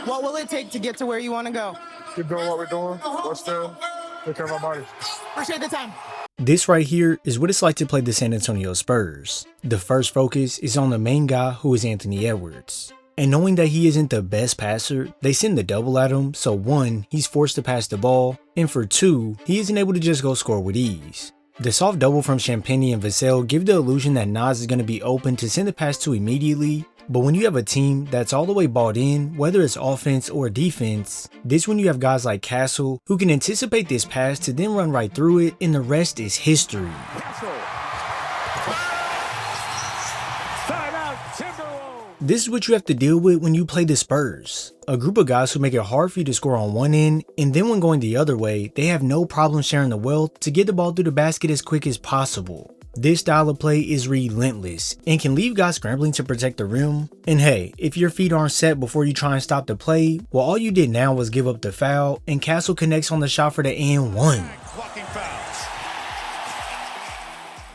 What will it take to get to where you want to go? Keep doing what we're doing. We're still take care of our body. Appreciate the time. This right here is what it's like to play the San Antonio Spurs. The first focus is on the main guy, who is Anthony Edwards. And knowing that he isn't the best passer, they send the double at him, so 1, he's forced to pass the ball, and for 2, he isn't able to just go score with ease. The soft double from Champagnie and Vassell give the illusion that Nas is going to be open to send the pass to immediately, but when you have a team that's all the way bought in, whether it's offense or defense, this when you have guys like Castle who can anticipate this pass to then run right through it, and the rest is history. This is what you have to deal with when you play the Spurs. A group of guys who make it hard for you to score on one end, and then when going the other way, they have no problem sharing the wealth to get the ball through the basket as quick as possible. This style of play is relentless and can leave guys scrambling to protect the rim. And hey, if your feet aren't set before you try and stop the play, well, all you did now was give up the foul, and Castle connects on the shot for the and 1.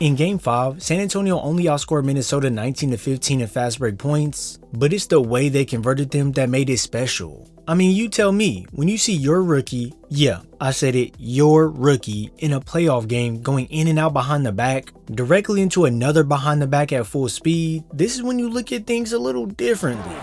In Game 5, San Antonio only outscored Minnesota 19-15 in fast break points, but it's the way they converted them that made it special. I mean, you tell me, when you see your rookie, yeah, I said it, your rookie, in a playoff game going in and out behind the back, directly into another behind the back at full speed, this is when you look at things a little differently.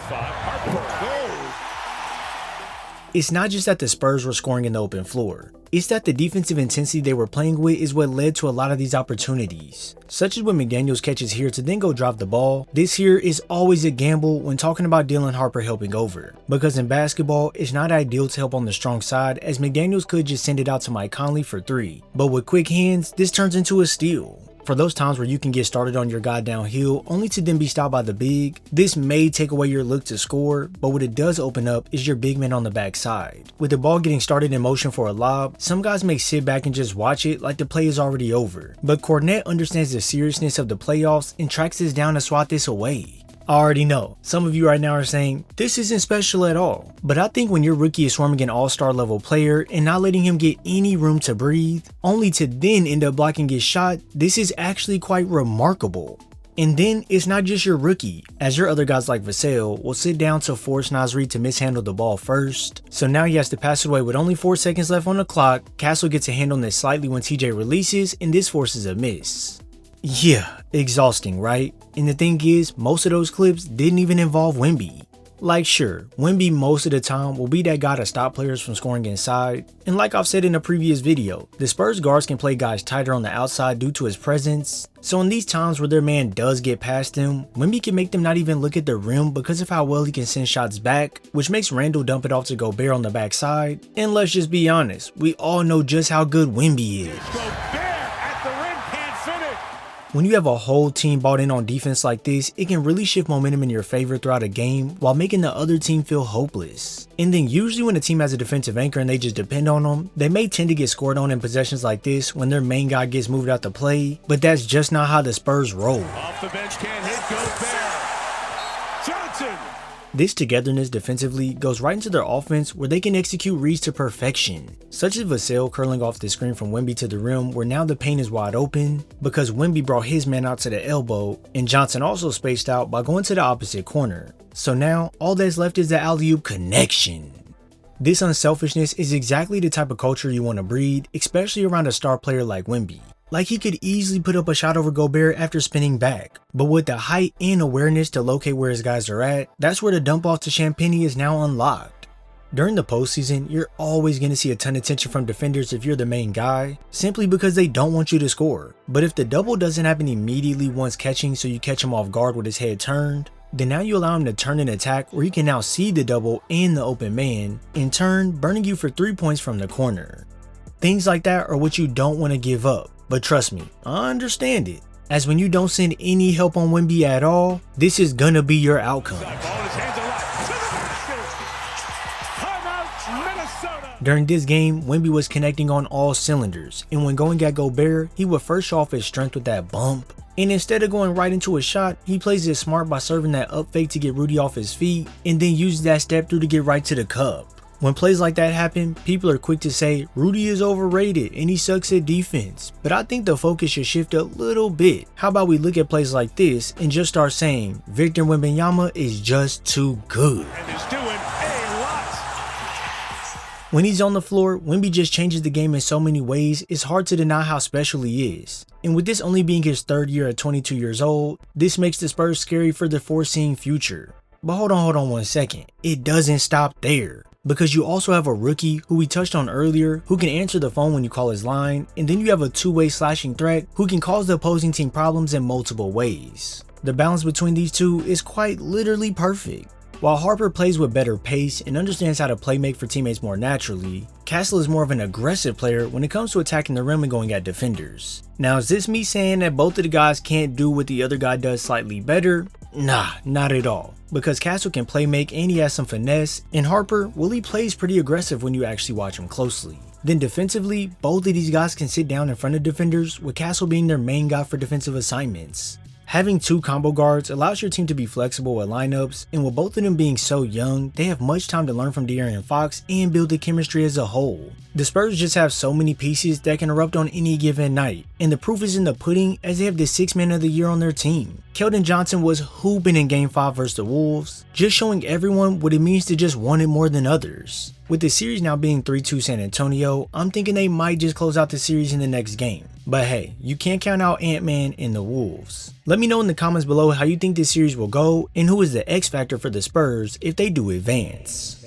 It's not just that the Spurs were scoring in the open floor. It's that the defensive intensity they were playing with is what led to a lot of these opportunities. Such as when McDaniels catches here to then go drop the ball. This here is always a gamble when talking about Dylan Harper helping over. Because in basketball, it's not ideal to help on the strong side, as McDaniels could just send it out to Mike Conley for 3. But with quick hands, this turns into a steal. For those times where you can get started on your guy downhill only to then be stopped by the big, this may take away your look to score, but what it does open up is your big man on the backside. With the ball getting started in motion for a lob, some guys may sit back and just watch it like the play is already over. But Kornet understands the seriousness of the playoffs and tracks this down to swat this away. I already know, some of you right now are saying, this isn't special at all. But I think when your rookie is swarming an all-star level player and not letting him get any room to breathe, only to then end up blocking his shot, this is actually quite remarkable. And then it's not just your rookie, as your other guys like Vassell will sit down to force Nasri to mishandle the ball first. So now he has to pass it away with only 4 seconds left on the clock. Castle gets a hand on this slightly when TJ releases, and this forces a miss. Yeah, exhausting, right? And the thing is, most of those clips didn't even involve Wemby. Like sure, Wemby most of the time will be that guy to stop players from scoring inside, and like I've said in a previous video, the Spurs guards can play guys tighter on the outside due to his presence, so in these times where their man does get past them, Wemby can make them not even look at the rim because of how well he can send shots back, which makes Randle dump it off to Gobert on the backside, and let's just be honest, we all know just how good Wemby is. When you have a whole team bought in on defense like this, it can really shift momentum in your favor throughout a game while making the other team feel hopeless. And then usually when a team has a defensive anchor and they just depend on them, they may tend to get scored on in possessions like this when their main guy gets moved out to play, but that's just not how the Spurs roll. Off the bench, can't hit, Gobert. Johnson. This togetherness defensively goes right into their offense where they can execute reads to perfection, such as Vassell curling off the screen from Wemby to the rim where now the paint is wide open because Wemby brought his man out to the elbow and Johnson also spaced out by going to the opposite corner. So now all that's left is the alley-oop connection. This unselfishness is exactly the type of culture you want to breed, especially around a star player like Wemby. Like he could easily put up a shot over Gobert after spinning back, but with the height and awareness to locate where his guys are at, that's where the dump off to Champagnie is now unlocked. During the postseason, you're always going to see a ton of tension from defenders if you're the main guy, simply because they don't want you to score. But if the double doesn't happen immediately once catching so you catch him off guard with his head turned, then now you allow him to turn an attack where he can now see the double and the open man, in turn burning you for 3 points from the corner. Things like that are what you don't want to give up. But trust me, I understand it, as when you don't send any help on Wemby at all, this is gonna be your outcome. During this game, Wemby was connecting on all cylinders, and when going at Gobert, he would first show off his strength with that bump, and instead of going right into a shot, he plays it smart by serving that up fake to get Rudy off his feet, and then uses that step through to get right to the cup. When plays like that happen, people are quick to say Rudy is overrated and he sucks at defense, but I think the focus should shift a little bit. How about we look at plays like this and just start saying Victor Wembanyama is just too good. And is doing a lot. When he's on the floor, Wemby just changes the game in so many ways, it's hard to deny how special he is. And with this only being his third year at 22 years old, this makes the Spurs scary for the foreseeing future. But hold on 1 second, it doesn't stop there. Because you also have a rookie who we touched on earlier who can answer the phone when you call his line, and then you have a two-way slashing threat who can cause the opposing team problems in multiple ways. The balance between these two is quite literally perfect. While Harper plays with better pace and understands how to play make for teammates more naturally, Castle is more of an aggressive player when it comes to attacking the rim and going at defenders. Now, is this me saying that both of the guys can't do what the other guy does slightly better? Nah, not at all. Because Castle can play make and he has some finesse, and Harper, well, he plays pretty aggressive when you actually watch him closely. Then defensively, both of these guys can sit down in front of defenders, with Castle being their main guy for defensive assignments. Having two combo guards allows your team to be flexible with lineups, and with both of them being so young, they have much time to learn from De'Aaron Fox and build the chemistry as a whole. The Spurs just have so many pieces that can erupt on any given night, and the proof is in the pudding as they have the 6th man of the year on their team. Keldon Johnson was hooping in Game 5 versus the Wolves, just showing everyone what it means to just want it more than others. With the series now being 3-2 San Antonio, I'm thinking they might just close out the series in the next game. But hey, you can't count out Ant-Man and the Wolves. Let me know in the comments below how you think this series will go and who is the X factor for the Spurs if they do advance.